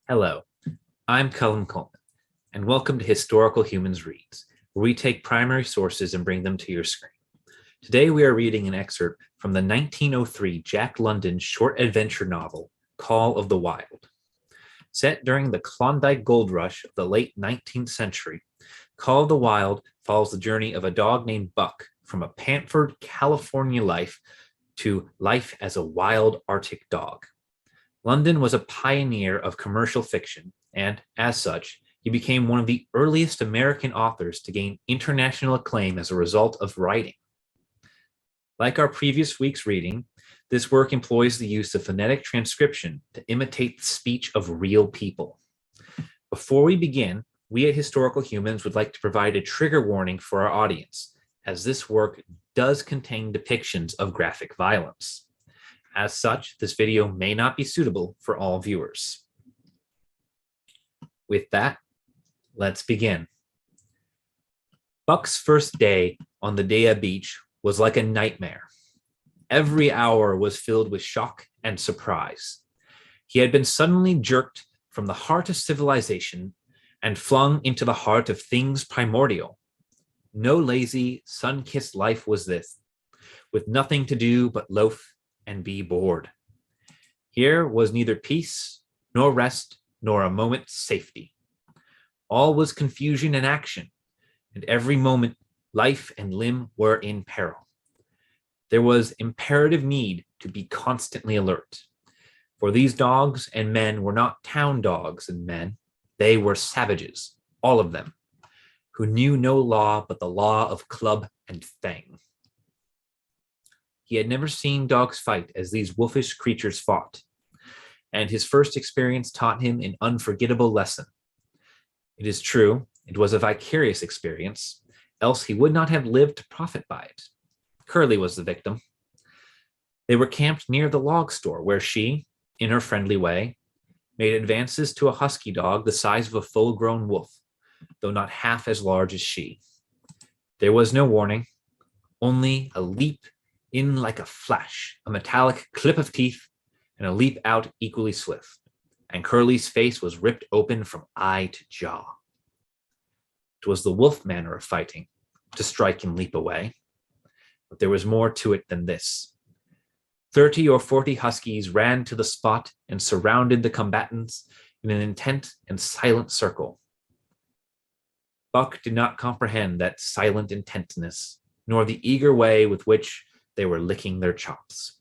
Hello, I'm Cullen Coleman, and welcome to Historical Humans Reads, where we take primary sources and bring them to your screen. Today we are reading an excerpt from the 1903 Jack London short adventure novel, Call of the Wild. Set during the Klondike Gold Rush of the late 19th century, Call of the Wild follows the journey of a dog named Buck from a pampered California life to life as a wild Arctic dog. London was a pioneer of commercial fiction, and as such, he became one of the earliest American authors to gain international acclaim as a result of writing. Like our previous week's reading, this work employs the use of phonetic transcription to imitate the speech of real people. Before we begin, we at Historical Humans would like to provide a trigger warning for our audience, as this work does contain depictions of graphic violence. As such, this video may not be suitable for all viewers. With that, let's begin. Buck's first day on the Daya beach was like a nightmare. Every hour was filled with shock and surprise. He had been suddenly jerked from the heart of civilization and flung into the heart of things primordial. No lazy, sun-kissed life was this, with nothing to do but loaf and be bored. Here was neither peace, nor rest, nor a moment's safety. All was confusion and action, and every moment life and limb were in peril. There was imperative need to be constantly alert, for these dogs and men were not town dogs and men, they were savages, all of them, who knew no law but the law of club and fang. He had never seen dogs fight as these wolfish creatures fought, and his first experience taught him an unforgettable lesson. It is true, it was a vicarious experience, else he would not have lived to profit by it. Curly was the victim. They were camped near the log store where she, in her friendly way, made advances to a husky dog the size of a full-grown wolf, though not half as large as she. There was no warning, only a leap in like a flash, a metallic clip of teeth, and a leap out equally swift, and Curly's face was ripped open from eye to jaw. It was the wolf manner of fighting, to strike and leap away, but there was more to it than this. 30 or 40 huskies ran to the spot and surrounded the combatants in an intent and silent circle. Buck did not comprehend that silent intentness, nor the eager way with which they were licking their chops.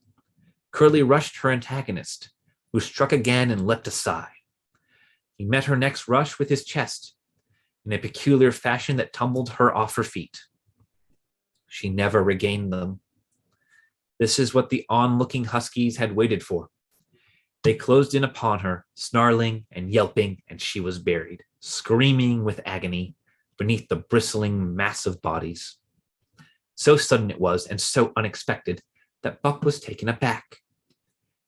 Curly rushed her antagonist, who struck again and leapt aside. He met her next rush with his chest, in a peculiar fashion that tumbled her off her feet. She never regained them. This is what the onlooking huskies had waited for. They closed in upon her, snarling and yelping, and she was buried, screaming with agony, beneath the bristling mass of bodies. So sudden it was, and so unexpected, that Buck was taken aback.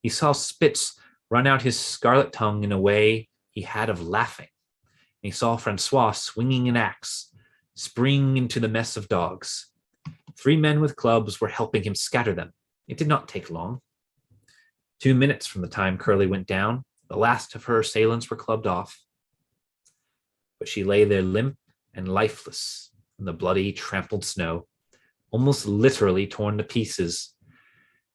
He saw Spitz run out his scarlet tongue in a way he had of laughing, and he saw Francois swinging an axe, springing into the mess of dogs. 3 men with clubs were helping him scatter them. It did not take long. 2 minutes from the time Curly went down, the last of her assailants were clubbed off. But she lay there limp and lifeless in the bloody, trampled snow, almost literally torn to pieces,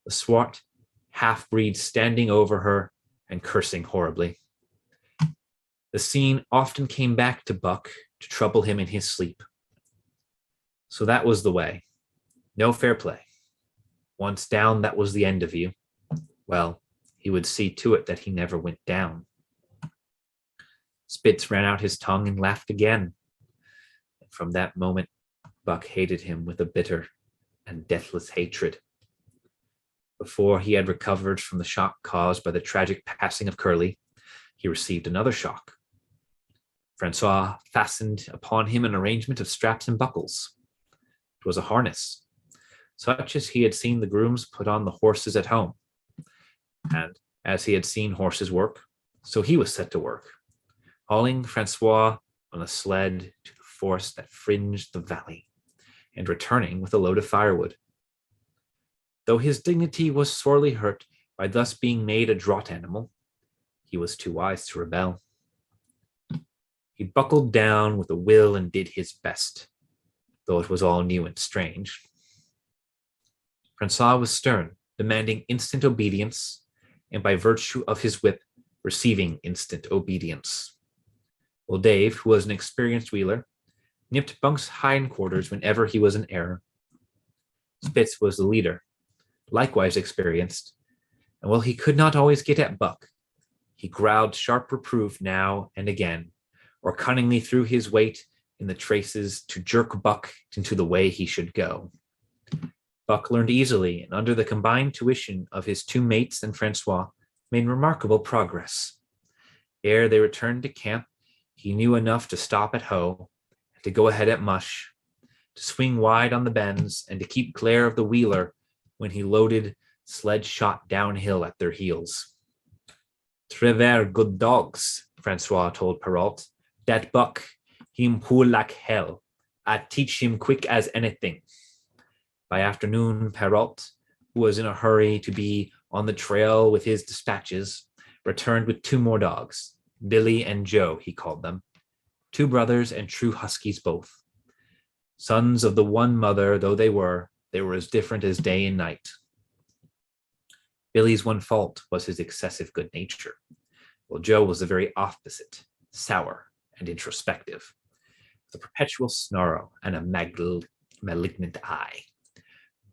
the swart half-breed standing over her and cursing horribly. The scene often came back to Buck to trouble him in his sleep. So that was the way. No fair play. Once down, that was the end of you. Well, he would see to it that he never went down. Spitz ran out his tongue and laughed again. And from that moment, Buck hated him with a bitter and deathless hatred. Before he had recovered from the shock caused by the tragic passing of Curly, he received another shock. Francois fastened upon him an arrangement of straps and buckles. It was a harness, such as he had seen the grooms put on the horses at home. And as he had seen horses work, so he was set to work, hauling Francois on a sled to the forest that fringed the valley, and returning with a load of firewood. Though his dignity was sorely hurt by thus being made a draught animal, he was too wise to rebel. He buckled down with a will and did his best, though it was all new and strange. Francois was stern, demanding instant obedience, and by virtue of his whip, receiving instant obedience. While Dave, who was an experienced wheeler, nipped Bunk's hindquarters whenever he was in error. Spitz was the leader, likewise experienced, and while he could not always get at Buck, he growled sharp reproof now and again, or cunningly threw his weight in the traces to jerk Buck into the way he should go. Buck learned easily, and under the combined tuition of his two mates and Francois, made remarkable progress. Ere they returned to camp, he knew enough to stop at hoe, and to go ahead at mush, to swing wide on the bends, and to keep clear of the wheeler when he loaded sledge shot downhill at their heels. "Trever good dogs," Francois told Perrault. "Dat Buck, him pull like hell. I teach him quick as anything." By afternoon, Perrault, who was in a hurry to be on the trail with his dispatches, returned with two more dogs. Billy and Joe, he called them. Two brothers and true huskies both. Sons of the one mother though they were as different as day and night. Billy's one fault was his excessive good nature, while Joe was the very opposite, sour and introspective, with a perpetual snarl and a malignant eye.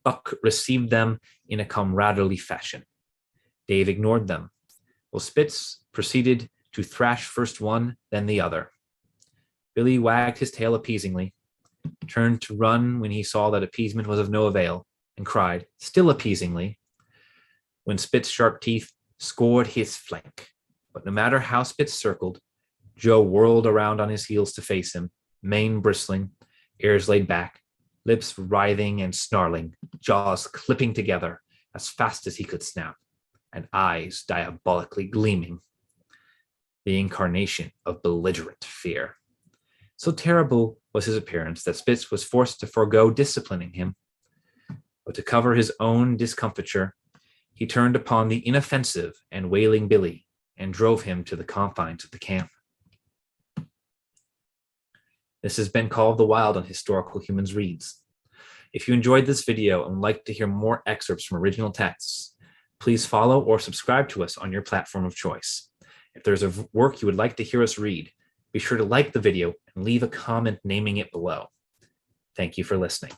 Buck received them in a comradely fashion. Dave ignored them, while Spitz proceeded to thrash first one, then the other. Billy wagged his tail appeasingly, turned to run when he saw that appeasement was of no avail, and cried, still appeasingly, when Spitz's sharp teeth scored his flank. But no matter how Spitz circled, Joe whirled around on his heels to face him, mane bristling, ears laid back, lips writhing and snarling, jaws clipping together as fast as he could snap, and eyes diabolically gleaming. The incarnation of belligerent fear. So terrible was his appearance that Spitz was forced to forego disciplining him. But to cover his own discomfiture, he turned upon the inoffensive and wailing Billy and drove him to the confines of the camp. This has been Call of the Wild on Historical Humans Reads. If you enjoyed this video and would like to hear more excerpts from original texts, please follow or subscribe to us on your platform of choice. If there's a work you would like to hear us read, be sure to like the video and leave a comment naming it below. Thank you for listening.